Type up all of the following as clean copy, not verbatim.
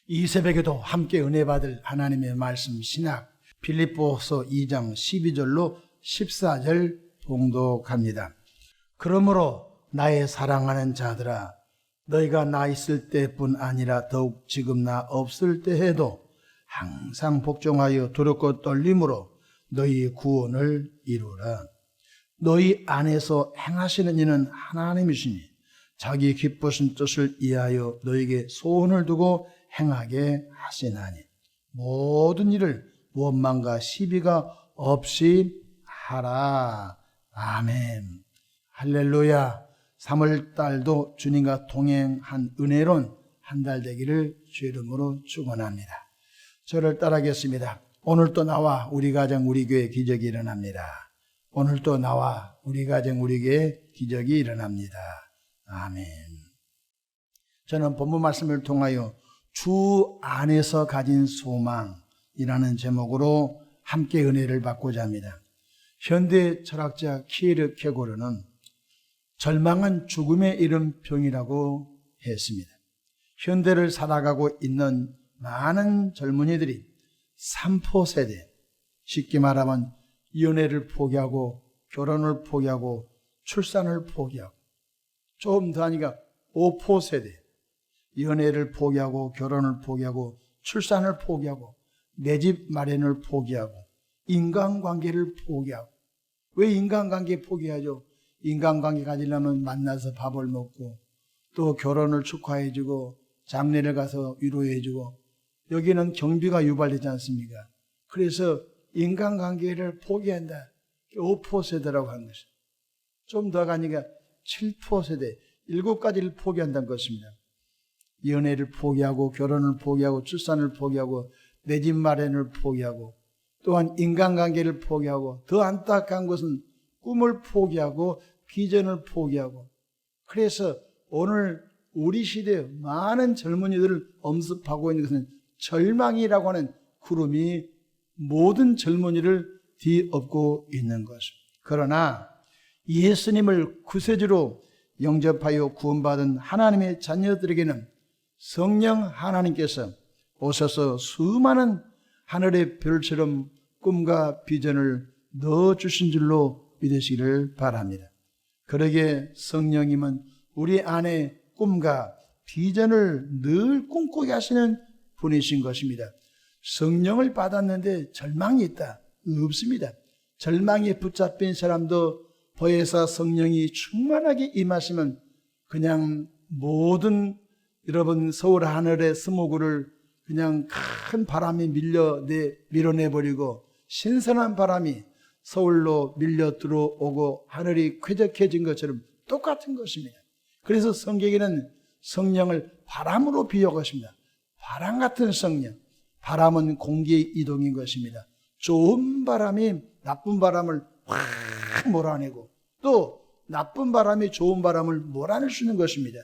이 새벽에도 함께 은혜 받을 하나님의 말씀 신학 빌립보서 2장 12절로 14절 봉독합니다. 그러므로 나의 사랑하는 자들아, 너희가 나 있을 때뿐 아니라 더욱 지금 나 없을 때에도 항상 복종하여 두렵고 떨림으로 너희 구원을 이루라. 너희 안에서 행하시는 이는 하나님이시니 자기 기쁘신 뜻을 이하여 너희에게 소원을 두고 행하게 하시나니 모든 일을 원망과 시비가 없이 하라. 아멘. 할렐루야. 3월달도 주님과 동행한 은혜로운 한 달 되기를 주의 이름으로 축원합니다. 저를 따라하겠습니다. 오늘도 나와 우리 가정 우리 교회 기적이 일어납니다. 오늘도 나와 우리 가정 우리 교회 기적이 일어납니다. 아멘. 저는 본문 말씀을 통하여 주 안에서 가진 소망이라는 제목으로 함께 은혜를 받고자 합니다. 현대 철학자 키에르케고르는 절망은 죽음에 이른 병이라고 했습니다. 현대를 살아가고 있는 많은 젊은이들이 3포 세대, 쉽게 말하면 연애를 포기하고 결혼을 포기하고 출산을 포기하고, 조금 더 하니까 5포 세대, 연애를 포기하고 결혼을 포기하고 출산을 포기하고 내 집 마련을 포기하고 인간관계를 포기하고. 왜 인간관계 포기하죠? 인간관계 가지려면 만나서 밥을 먹고 또 결혼을 축하해주고 장례를 가서 위로해주고, 여기는 경비가 유발되지 않습니까? 그래서 인간관계를 포기한다. 5포 세대라고 하는 것입니다. 좀 더 가니까 7포 세대, 7가지를 포기한다는 것입니다. 연애를 포기하고 결혼을 포기하고 출산을 포기하고 내 집 마련을 포기하고 또한 인간관계를 포기하고, 더 안타까운 것은 꿈을 포기하고 비전을 포기하고. 그래서 오늘 우리 시대의 많은 젊은이들을 엄습하고 있는 것은 절망이라고 하는 구름이 모든 젊은이를 뒤엎고 있는 것입니다. 그러나 예수님을 구세주로 영접하여 구원받은 하나님의 자녀들에게는 성령 하나님께서 오셔서 수많은 하늘의 별처럼 꿈과 비전을 넣어주신 줄로 믿으시기를 바랍니다. 그러기에 성령님은 우리 안에 꿈과 비전을 늘 꿈꾸게 하시는 분이신 것입니다. 성령을 받았는데 절망이 있다? 없습니다. 절망에 붙잡힌 사람도 보혜사 성령이 충만하게 임하시면 그냥 모든 여러분 서울 하늘의 스모그를 그냥 큰 바람이 밀어내버리고 신선한 바람이 서울로 밀려 들어오고 하늘이 쾌적해진 것처럼 똑같은 것입니다. 그래서 성경에는 성령을 바람으로 비유하십니다. 바람 같은 성령. 바람은 공기의 이동인 것입니다. 좋은 바람이 나쁜 바람을 확 몰아내고 또 나쁜 바람이 좋은 바람을 몰아낼 수 있는 것입니다.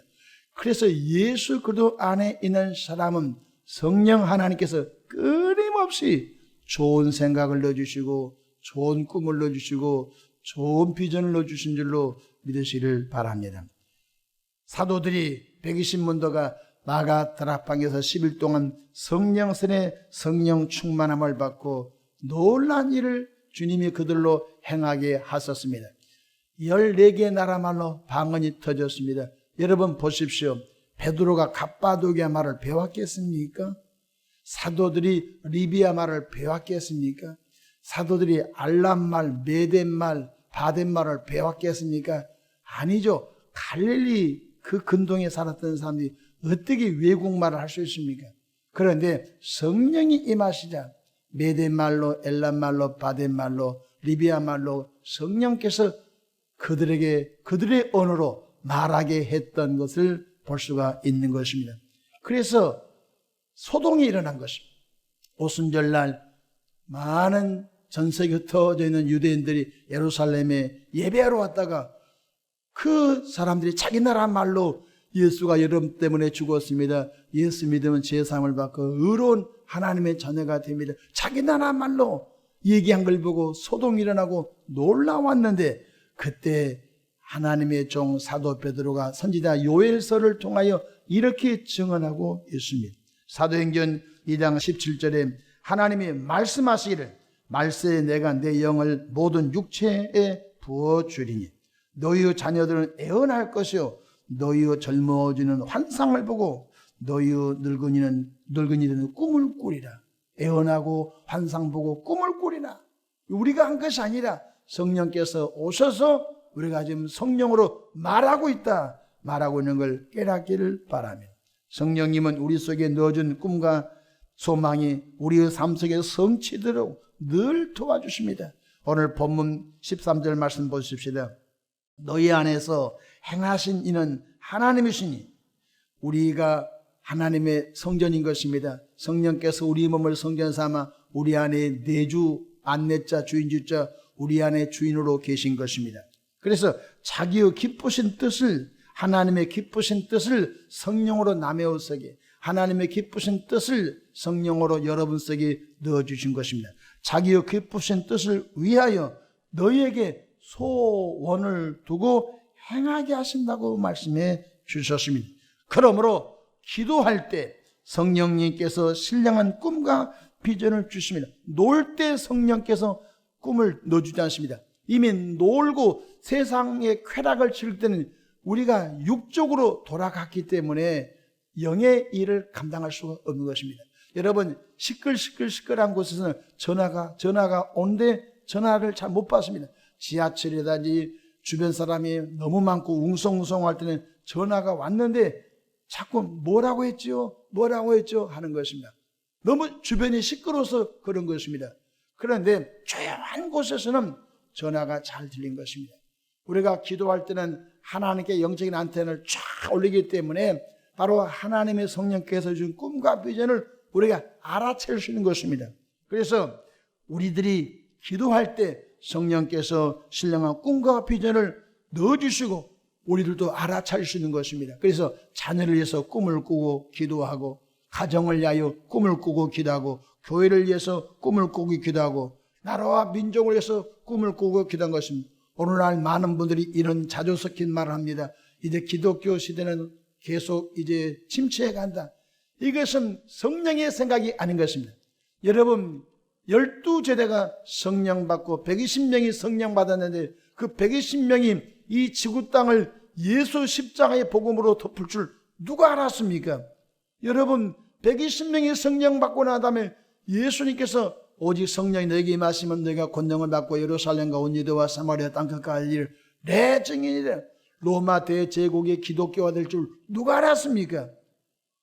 그래서 예수 그리스도 안에 있는 사람은 성령 하나님께서 끊임없이 좋은 생각을 넣어주시고 좋은 꿈을 넣어주시고 좋은 비전을 넣어주신 줄로 믿으시기를 바랍니다. 사도들이 120문도가 마가다락방에서 10일 동안 성령선의 성령 충만함을 받고 놀라운 일을 주님이 그들로 행하게 하셨습니다. 14개의 나라 말로 방언이 터졌습니다. 여러분 보십시오. 베드로가 갑바도기아 말을 배웠겠습니까? 사도들이 리비아 말을 배웠겠습니까? 사도들이 알람말, 메덴말, 바덴말을 배웠겠습니까? 아니죠. 갈릴리 그 근동에 살았던 사람들이 어떻게 외국말을 할 수 있습니까? 그런데 성령이 임하시자 메덴말로, 엘람말로, 바덴말로, 리비아말로 성령께서 그들에게 그들의 언어로 말하게 했던 것을 볼 수가 있는 것입니다. 그래서 소동이 일어난 것입니다. 오순절날 많은 전 세계에 흩어져 있는 유대인들이 예루살렘에 예배하러 왔다가 그 사람들이 자기 나라 말로 예수가 여러분 때문에 죽었습니다. 예수 믿으면 제사함을 받고 의로운 하나님의 자녀가 됩니다. 자기 나라 말로 얘기한 걸 보고 소동이 일어나고 놀라웠는데, 그때 하나님의 종 사도 베드로가 선지자 요엘서를 통하여 이렇게 증언하고 있습니다. 사도행전 2장 17절에 하나님이 말씀하시기를 말세에 내가 내 영을 모든 육체에 부어주리니 너희의 자녀들은 애언할 것이요 너희의 젊어지는 환상을 보고 너희의 늙은이는 꿈을 꾸리라. 애언하고 환상 보고 꿈을 꾸리라. 우리가 한 것이 아니라 성령께서 오셔서 우리가 지금 성령으로 말하고 있는 걸 깨닫기를 바라며, 성령님은 우리 속에 넣어준 꿈과 소망이 우리의 삶 속에 성취되도록 늘 도와주십니다. 오늘 본문 13절 말씀 보십시다. 너희 안에서 행하신 이는 하나님이시니 우리가 하나님의 성전인 것입니다. 성령께서 우리 몸을 성전 삼아 우리 안에 내주 안내자 주인주자 우리 안에 주인으로 계신 것입니다. 그래서 자기의 기쁘신 뜻을, 하나님의 기쁘신 뜻을 성령으로 남의 속에, 하나님의 기쁘신 뜻을 성령으로 여러분 속에 넣어주신 것입니다. 자기의 기쁘신 뜻을 위하여 너희에게 소원을 두고 행하게 하신다고 말씀해 주셨습니다. 그러므로 기도할 때 성령님께서 신령한 꿈과 비전을 주십니다. 놀 때 성령께서 꿈을 넣어주지 않습니다. 이미 놀고 세상의 쾌락을 즐길 때는 우리가 육적으로 돌아갔기 때문에 영의 일을 감당할 수가 없는 것입니다. 여러분, 시끌시끌한 곳에서는 전화가 오는데 전화를 잘 못 받습니다. 지하철이라든지 주변 사람이 너무 많고 웅성웅성할 때는 전화가 왔는데 자꾸 뭐라고 했죠 하는 것입니다. 너무 주변이 시끄러워서 그런 것입니다. 그런데 조용한 곳에서는 전화가 잘 들린 것입니다. 우리가 기도할 때는 하나님께 영적인 안테나를 쫙 올리기 때문에 바로 하나님의 성령께서 준 꿈과 비전을 우리가 알아챌 수 있는 것입니다. 그래서 우리들이 기도할 때 성령께서 신령한 꿈과 비전을 넣어주시고 우리들도 알아챌 수 있는 것입니다. 그래서 자녀를 위해서 꿈을 꾸고 기도하고, 가정을 위하여 꿈을 꾸고 기도하고, 교회를 위해서 꿈을 꾸고 기도하고, 나라와 민족을 위해서 꿈을 꾸고 기도한 것입니다. 오늘날 많은 분들이 이런 자주 섞인 말을 합니다. 이제 기독교 시대는 계속 이제 침체해 간다. 이것은 성령의 생각이 아닌 것입니다. 여러분, 12제대가 성령 받고 120명이 성령 받았는데 그 120명이 이 지구 땅을 예수 십자가의 복음으로 덮을 줄 누가 알았습니까? 여러분, 120명이 성령 받고 난 다음에 예수님께서 오직 성령이 너에게 임하시면 너희가 권능을 받고 예루살렘과 온 유대와 사마리아 땅끝까지 이를 내 증인이라. 로마 대제국의 기독교가 될 줄 누가 알았습니까?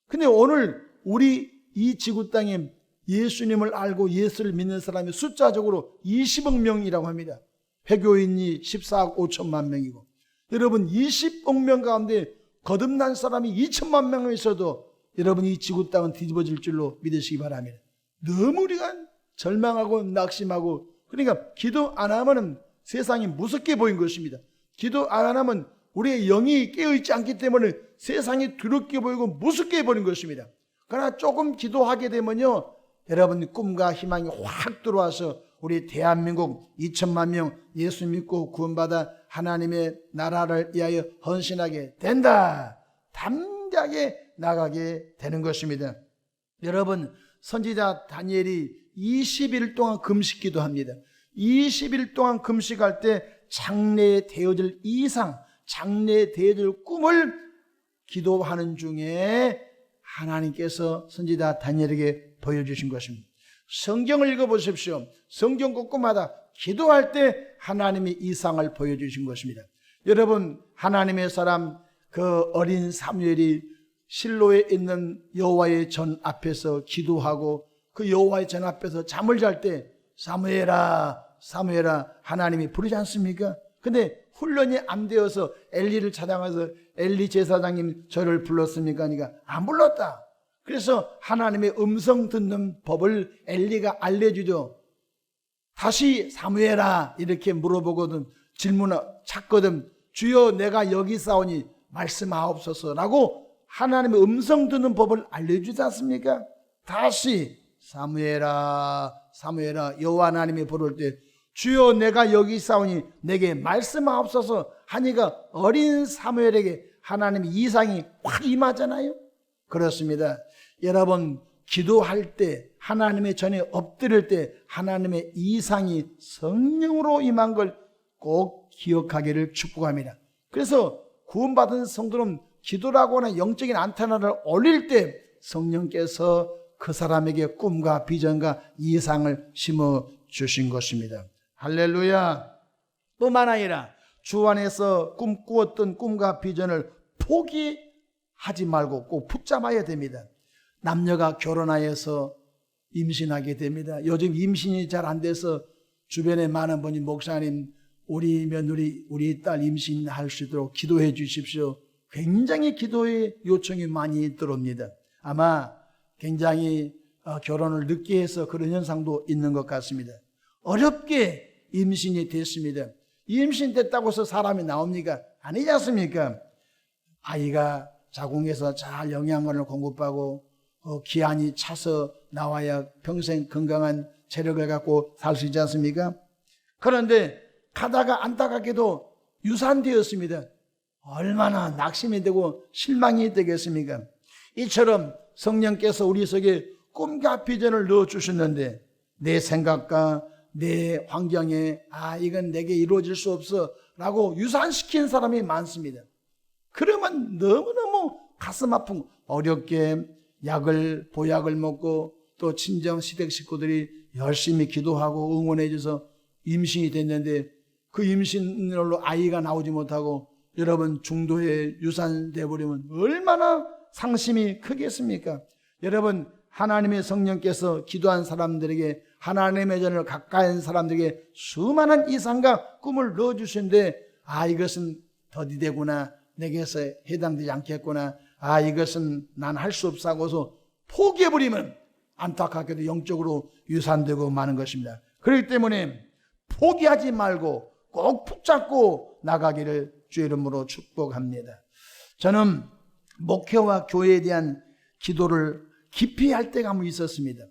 근데 오늘 우리 이 지구 땅에 예수님을 알고 예수를 믿는 사람이 숫자적으로 20억 명이라고 합니다. 회교인이 14억 5천만 명이고, 여러분 20억 명 가운데 거듭난 사람이 2천만 명 있어도 여러분 이 지구 땅은 뒤집어질 줄로 믿으시기 바랍니다. 너무 우리가 절망하고 낙심하고, 그러니까 기도 안 하면 세상이 무섭게 보인 것입니다. 기도 안 하면 우리의 영이 깨어있지 않기 때문에 세상이 두렵게 보이고 무섭게 보이는 것입니다. 그러나 조금 기도하게 되면요, 여러분 꿈과 희망이 확 들어와서 우리 대한민국 2천만 명 예수 믿고 구원받아 하나님의 나라를 위하여 헌신하게 된다. 담대하게 나가게 되는 것입니다. 여러분, 선지자 다니엘이 20일 동안 금식기도 합니다. 20일 동안 금식할 때 장래에 되어질 이상, 장래에 되어질 꿈을 기도하는 중에 하나님께서 선지자 다니엘에게 보여주신 것입니다. 성경을 읽어보십시오. 성경 곳곳마다 기도할 때 하나님이 이상을 보여주신 것입니다. 여러분, 하나님의 사람 그 어린 사무엘이 실로에 있는 여호와의 전 앞에서 기도하고 그 여호와의 전 앞에서 잠을 잘 때 사무엘아 사무엘아 하나님이 부르지 않습니까? 근데 훈련이 안 되어서 엘리를 찾아가서 엘리 제사장님 저를 불렀습니까? 그러니까 안 불렀다. 그래서 하나님의 음성 듣는 법을 엘리가 알려주죠. 다시 사무엘아 이렇게 물어보거든, 질문을 찾거든. 주여 내가 여기 싸우니 말씀하옵소서라고 하나님의 음성 듣는 법을 알려주지 않습니까? 다시 사무엘아 사무엘아 여호와 하나님이 부를 때 주여 내가 여기 싸우니 내게 말씀하옵소서 하니까 어린 사무엘에게 하나님의 이상이 확 임하잖아요. 그렇습니다. 여러분 기도할 때 하나님의 전에 엎드릴 때 하나님의 이상이 성령으로 임한 걸 꼭 기억하기를 축복합니다. 그래서 구원받은 성도는 기도라고 하는 영적인 안테나를 올릴 때 성령께서 그 사람에게 꿈과 비전과 이상을 심어주신 것입니다. 할렐루야. 뿐만 아니라 주 안에서 꿈꾸었던 꿈과 비전을 포기하지 말고 꼭 붙잡아야 됩니다. 남녀가 결혼하여서 임신하게 됩니다. 요즘 임신이 잘 안 돼서 주변에 많은 분이 목사님 우리 며느리 우리 딸 임신할 수 있도록 기도해 주십시오. 굉장히 기도의 요청이 많이 들어옵니다. 아마 굉장히 결혼을 늦게 해서 그런 현상도 있는 것 같습니다. 어렵게 임신이 됐습니다. 임신됐다고 해서 사람이 나옵니까? 아니지 않습니까? 아이가 자궁에서 잘 영양분을 공급하고 기한이 차서 나와야 평생 건강한 체력을 갖고 살 수 있지 않습니까? 그런데 가다가 안타깝게도 유산되었습니다. 얼마나 낙심이 되고 실망이 되겠습니까? 이처럼 성령께서 우리 속에 꿈과 비전을 넣어주셨는데 내 생각과 내 환경에 이건 내게 이루어질 수 없어 라고 유산시킨 사람이 많습니다. 그러면 너무너무 가슴 아픈 어렵게 보약을 먹고 또 친정 시댁 식구들이 열심히 기도하고 응원해 줘서 임신이 됐는데 그 임신으로 아이가 나오지 못하고 여러분 중도에 유산돼 버리면 얼마나 상심이 크겠습니까? 여러분 하나님의 성령께서 기도한 사람들에게 하나님의 전을 가까이 한 사람들에게 수많은 이상과 꿈을 넣어주시는데 이것은 더디되구나, 내게서 해당되지 않겠구나, 이것은 난 할 수 없어 하고서 포기해버리면 안타깝게도 영적으로 유산되고 마는 것입니다. 그렇기 때문에 포기하지 말고 꼭 붙잡고 나가기를 주의 이름으로 축복합니다. 저는 목회와 교회에 대한 기도를 깊이 할 때가 한번 있었습니다.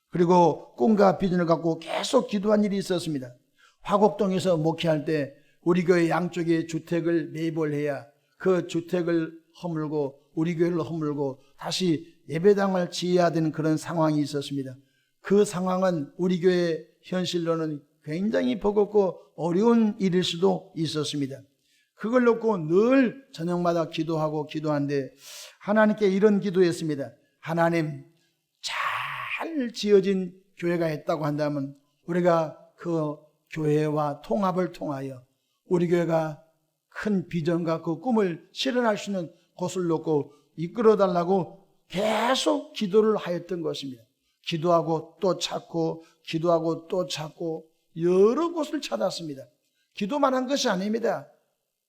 그리고 꿈과 비전을 갖고 계속 기도한 일이 있었습니다. 화곡동에서 목회할 때 우리 교회 양쪽에 주택을 매입을 해야 그 주택을 허물고 우리 교회를 허물고 다시 예배당을 지어야 되는 그런 상황이 있었습니다. 그 상황은 우리 교회 현실로는 굉장히 버겁고 어려운 일일 수도 있었습니다. 그걸 놓고 늘 저녁마다 기도하는데 하나님께 이런 기도했습니다. 하나님, 잘 지어진 교회가 있다고 한다면 우리가 그 교회와 통합을 통하여 우리 교회가 큰 비전과 그 꿈을 실현할 수 있는 곳을 놓고 이끌어달라고 계속 기도를 하였던 것입니다. 기도하고 또 찾고 기도하고 또 찾고 여러 곳을 찾았습니다. 기도만 한 것이 아닙니다.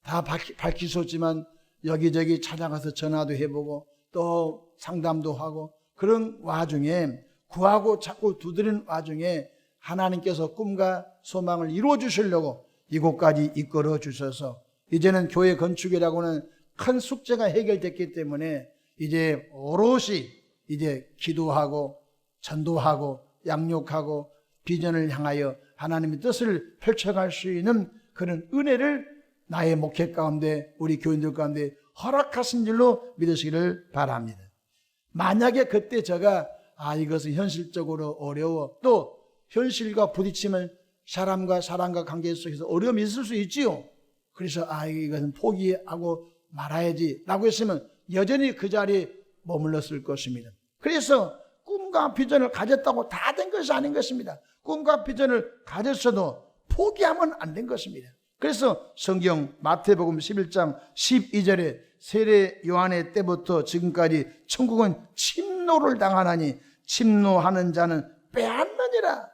다 밝힐 수 없지만 여기저기 찾아가서 전화도 해보고 또 상담도 하고 그런 와중에 구하고 찾고 두드리는 와중에 하나님께서 꿈과 소망을 이루어 주시려고 이곳까지 이끌어 주셔서 이제는 교회 건축이라고는 큰 숙제가 해결됐기 때문에 이제 오롯이 이제 기도하고 전도하고 양육하고 비전을 향하여 하나님의 뜻을 펼쳐갈 수 있는 그런 은혜를 나의 목회 가운데 우리 교인들 가운데 허락하신 줄로 믿으시기를 바랍니다. 만약에 그때 제가 이것은 현실적으로 어려워 또 현실과 부딪히면 사람과 관계 속에서 어려움이 있을 수 있지요. 그래서 이것은 포기하고 말아야지 라고 했으면 여전히 그 자리에 머물렀을 것입니다. 그래서 꿈과 비전을 가졌다고 다 된 것이 아닌 것입니다. 꿈과 비전을 가졌어도 포기하면 안 된 것입니다. 그래서 성경 마태복음 11장 12절에 세례 요한의 때부터 지금까지 천국은 침노를 당하나니 침노하는 자는 빼앗느니라.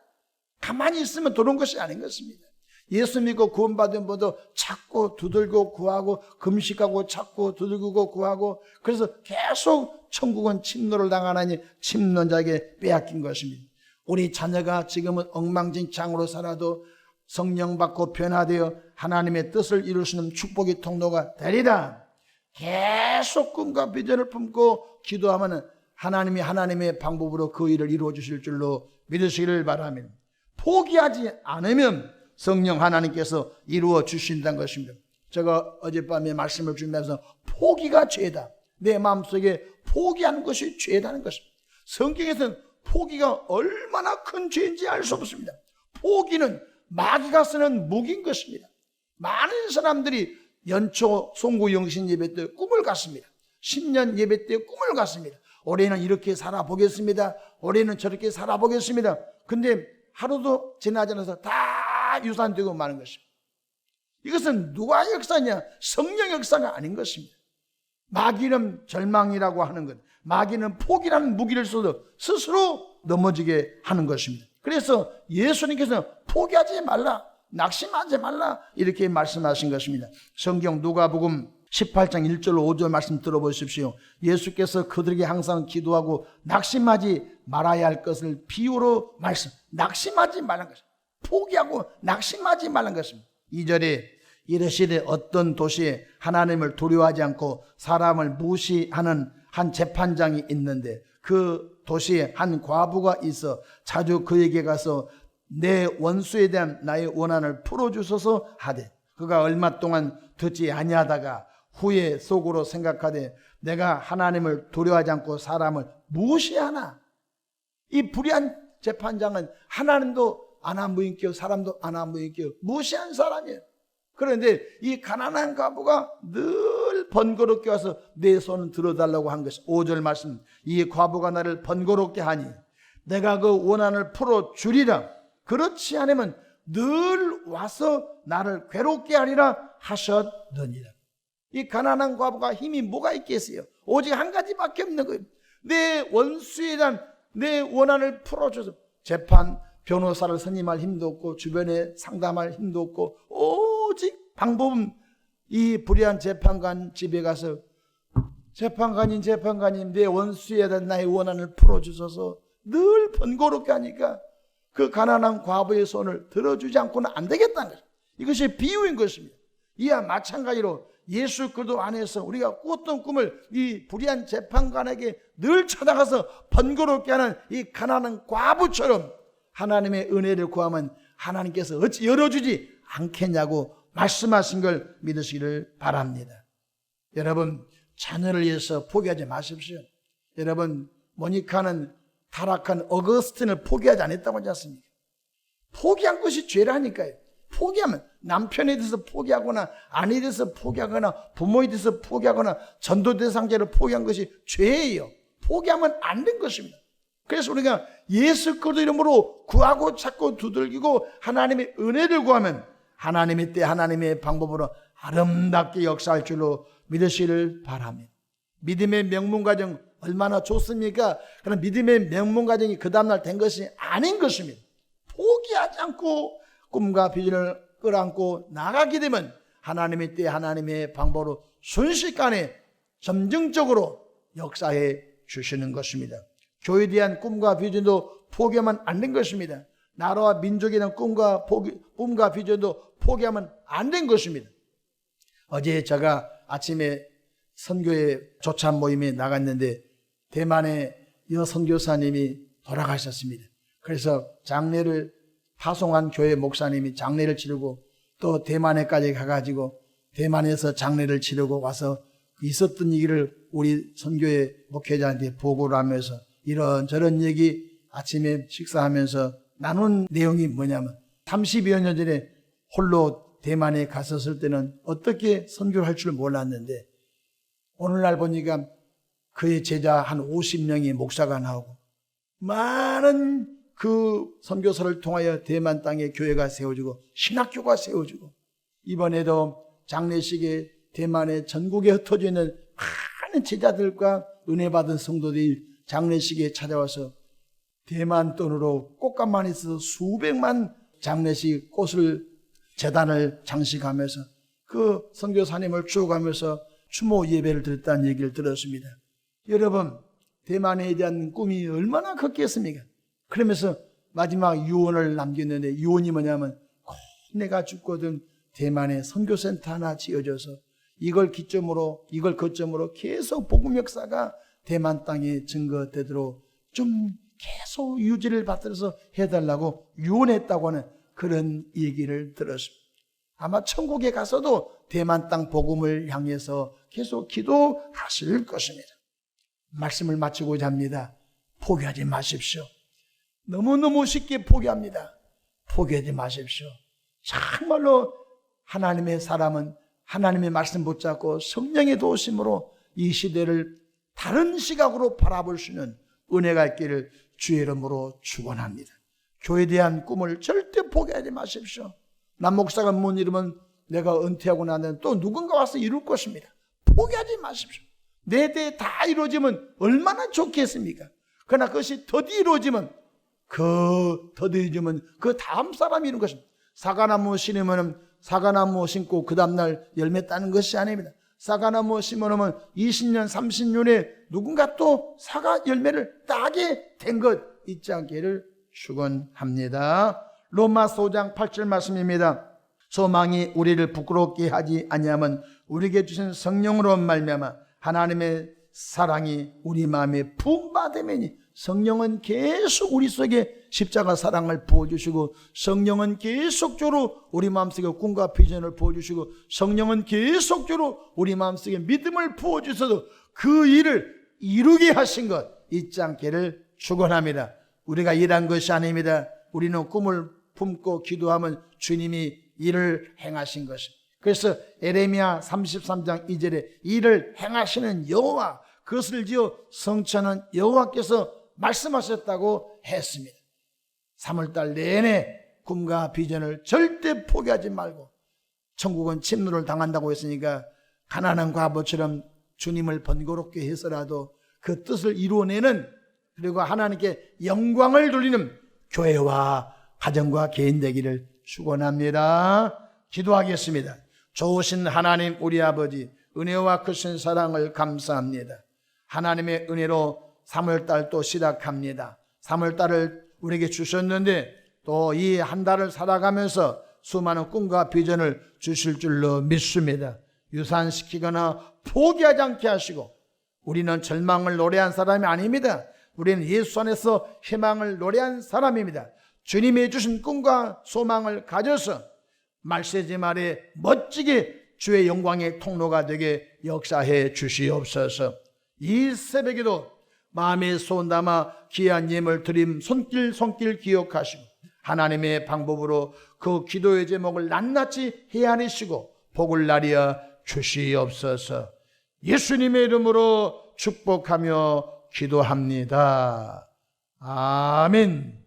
가만히 있으면 도는 것이 아닌 것입니다. 예수 믿고 구원받은 분도 찾고 두들고 구하고 금식하고 찾고 두들고 구하고 그래서 계속 천국은 침노를 당하나니 침노자에게 빼앗긴 것입니다. 우리 자녀가 지금은 엉망진창으로 살아도 성령 받고 변화되어 하나님의 뜻을 이룰 수 있는 축복의 통로가 되리라. 계속 꿈과 비전을 품고 기도하면 하나님이 하나님의 방법으로 그 일을 이루어 주실 줄로 믿으시기를 바랍니다. 포기하지 않으면 성령 하나님께서 이루어 주신다는 것입니다. 제가 어젯밤에 말씀을 준비하면서 포기가 죄다. 내 마음속에 포기하는 것이 죄다는 것입니다. 성경에서는 포기가 얼마나 큰 죄인지 알 수 없습니다. 포기는 마귀가 쓰는 무기인 것입니다. 많은 사람들이 연초 송구 영신 예배 때 꿈을 갖습니다. 10년 예배 때 꿈을 갖습니다. 올해는 이렇게 살아보겠습니다. 올해는 저렇게 살아보겠습니다. 근데 하루도 지나지 않아서 다 유산되고 마는 것입니다. 이것은 누가 역사냐? 성령 역사가 아닌 것입니다. 마귀는 절망이라고 하는 것, 마귀는 포기라는 무기를 써도 스스로 넘어지게 하는 것입니다. 그래서 예수님께서는 포기하지 말라, 낙심하지 말라 이렇게 말씀하신 것입니다. 성경 누가복음 18장 1절로 5절 말씀 들어보십시오. 예수께서 그들에게 항상 기도하고 낙심하지 말아야 할 것을 비유로 말씀, 낙심하지 말라는 것입니다. 포기하고 낙심하지 말라는 것입니다. 2절에 이르시되 어떤 도시에 하나님을 두려워하지 않고 사람을 무시하는 한 재판장이 있는데 그 도시에 한 과부가 있어 자주 그에게 가서 내 원수에 대한 나의 원한을 풀어주소서 하되 그가 얼마 동안 듣지 아니하다가 후에 속으로 생각하되 내가 하나님을 두려워하지 않고 사람을 무시하나. 이 불의한 재판장은 하나님도 안 한무인격 사람도 안 한무인격 무시한 사람이에요. 그런데 이 가난한 과부가 늘 번거롭게 와서 내 손을 들어달라고 한 것이 5절 말씀. 이 과부가 나를 번거롭게 하니 내가 그 원한을 풀어주리라. 그렇지 않으면 늘 와서 나를 괴롭게 하리라 하셨느니라. 이 가난한 과부가 힘이 뭐가 있겠어요? 오직 한 가지밖에 없는 거예요. 내 원수에 대한 내 원한을 풀어줘서 재판 변호사를 선임할 힘도 없고 주변에 상담할 힘도 없고 오직 방법은 이 불의한 재판관 집에 가서 재판관님 내 원수에 대한 나의 원한을 풀어주셔서 늘 번거롭게 하니까 그 가난한 과부의 손을 들어주지 않고는 안 되겠다는 거죠. 이것이 비유인 것입니다. 이와 마찬가지로 예수 그리스도 안에서 우리가 꾸었던 꿈을 이 불의한 재판관에게 늘 찾아가서 번거롭게 하는 이 가난한 과부처럼 하나님의 은혜를 구하면 하나님께서 어찌 열어주지 않겠냐고 말씀하신 걸 믿으시기를 바랍니다. 여러분 자녀를 위해서 포기하지 마십시오. 여러분 모니카는 타락한 어거스틴을 포기하지 않았다고 하지 않습니까? 포기한 것이 죄라니까요. 포기하면 남편에 대해서 포기하거나 아내에 대해서 포기하거나 부모에 대해서 포기하거나 전도 대상자를 포기한 것이 죄예요. 포기하면 안 된 것입니다. 그래서 우리가 예수 그리스도 이름으로 구하고 찾고 두들기고 하나님의 은혜를 구하면 하나님의 때 하나님의 방법으로 아름답게 역사할 줄로 믿으시기를 바랍니다. 믿음의 명문가정 얼마나 좋습니까? 그런 믿음의 명문가정이 그 다음날 된 것이 아닌 것입니다. 포기하지 않고 꿈과 비전을 끌어안고 나가게 되면 하나님의 때 하나님의 방법으로 순식간에 점증적으로 역사해 주시는 것입니다. 교회에 대한 꿈과 비전도 포기하면 안 된 것입니다. 나라와 민족에 대한 꿈과 비전도 포기하면 안 된 것입니다. 어제 제가 아침에 선교회 조찬 모임에 나갔는데 대만의 여 선교사님이 돌아가셨습니다. 그래서 장례를 파송한 교회 목사님이 장례를 치르고 또 대만에까지 가가지고 대만에서 장례를 치르고 와서 있었던 얘기를 우리 선교회 목회자한테 보고를 하면서 이런저런 얘기 아침에 식사하면서 나눈 내용이 뭐냐면 30여 년 전에 홀로 대만에 갔었을 때는 어떻게 선교를 할 줄 몰랐는데 오늘날 보니까 그의 제자 한 50명이 목사가 나오고 많은 그 선교사를 통하여 대만 땅에 교회가 세워지고 신학교가 세워지고 이번에도 장례식에 대만의 전국에 흩어져 있는 많은 제자들과 은혜 받은 성도들이 장례식에 찾아와서 대만 돈으로 꽃감만 있어서 수백만 장례식 꽃을 제단을 장식하면서 그 선교사님을 추억하면서 추모 예배를 드렸다는 얘기를 들었습니다. 여러분 대만에 대한 꿈이 얼마나 컸겠습니까? 그러면서 마지막 유언을 남겼는데 유언이 뭐냐면 꼭 내가 죽거든 대만에 선교센터 하나 지어줘서 이걸 거점으로 계속 복음 역사가 대만 땅에 증거되도록 좀 계속 유지를 받들어서 해달라고 유언했다고 하는 그런 얘기를 들었습니다. 아마 천국에 가서도 대만 땅 복음을 향해서 계속 기도하실 것입니다. 말씀을 마치고자 합니다. 포기하지 마십시오. 너무너무 쉽게 포기합니다. 포기하지 마십시오. 정말로 하나님의 사람은 하나님의 말씀 붙잡고 성령의 도우심으로 이 시대를 다른 시각으로 바라볼 수 있는 은혜가 있기를 주의 이름으로 축원합니다. 교회에 대한 꿈을 절대 포기하지 마십시오. 남 목사가 못 이루면 내가 은퇴하고 나면 또 누군가 와서 이룰 것입니다. 포기하지 마십시오. 내 대에 다 이루어지면 얼마나 좋겠습니까? 그러나 그것이 더디 이루어지면 그 다음 사람이 이룬 것입니다. 사과나무 심으면 사과나무 심고 그 다음날 열매 따는 것이 아닙니다. 사과나무 심으면 20년 30년에 누군가 또 사과 열매를 따게 된 것 잊지 않기를 축원합니다. 로마서 5장 8절 말씀입니다. 소망이 우리를 부끄럽게 하지 아니하면 우리에게 주신 성령으로 말미암아 하나님의 사랑이 우리 마음에 부음받음이니, 성령은 계속 우리 속에 십자가 사랑을 부어주시고, 성령은 계속적으로 우리 마음속에 꿈과 비전을 부어주시고, 성령은 계속적으로 우리 마음속에 믿음을 부어주셔서 그 일을 이루게 하신 것 잊지 않기를 축원합니다. 우리가 일한 것이 아닙니다. 우리는 꿈을 품고 기도하면 주님이 일을 행하신 것입니다. 그래서 에레미야 33장 2절에 일을 행하시는 여호와, 그것을 지어 성취하는 여호와께서 말씀하셨다고 했습니다. 3월달 내내 꿈과 비전을 절대 포기하지 말고, 천국은 침노를 당한다고 했으니까 가난한 과부처럼 주님을 번거롭게 해서라도 그 뜻을 이루어내는, 그리고 하나님께 영광을 돌리는 교회와 가정과 개인 되기를 축원합니다. 기도하겠습니다. 좋으신 하나님 우리 아버지, 은혜와 크신 사랑을 감사합니다. 하나님의 은혜로 3월달 또 시작합니다. 3월달을 우리에게 주셨는데 또 이 한 달을 살아가면서 수많은 꿈과 비전을 주실 줄로 믿습니다. 유산시키거나 포기하지 않게 하시고, 우리는 절망을 노래한 사람이 아닙니다. 우리는 예수 안에서 희망을 노래한 사람입니다. 주님이 주신 꿈과 소망을 가져서 말세지 말에 멋지게 주의 영광의 통로가 되게 역사해 주시옵소서. 이 새벽에도 마음에 손 담아 귀한 예물 드림 손길 기억하시고, 하나님의 방법으로 그 기도의 제목을 낱낱이 헤아리시고 복을 나리어 주시옵소서. 예수님의 이름으로 축복하며 기도합니다. 아멘.